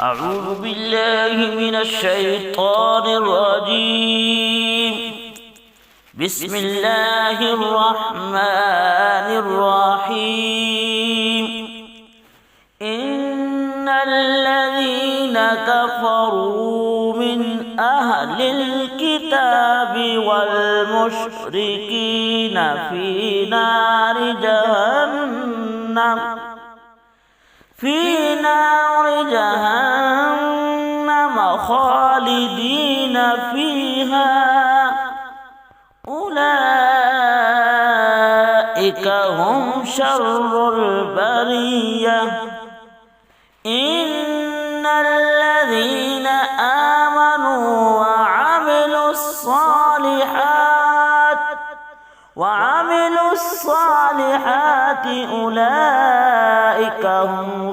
أعوذ بالله من الشيطان الرجيم. بسم الله الرحمن الرحيم. إن الذين كفروا من أهل الكتاب والمشركين في نار جهنم خالدين فيها أولئك هم شر البرية. إن الذين آمنوا وعملوا الصالحات أولئك هم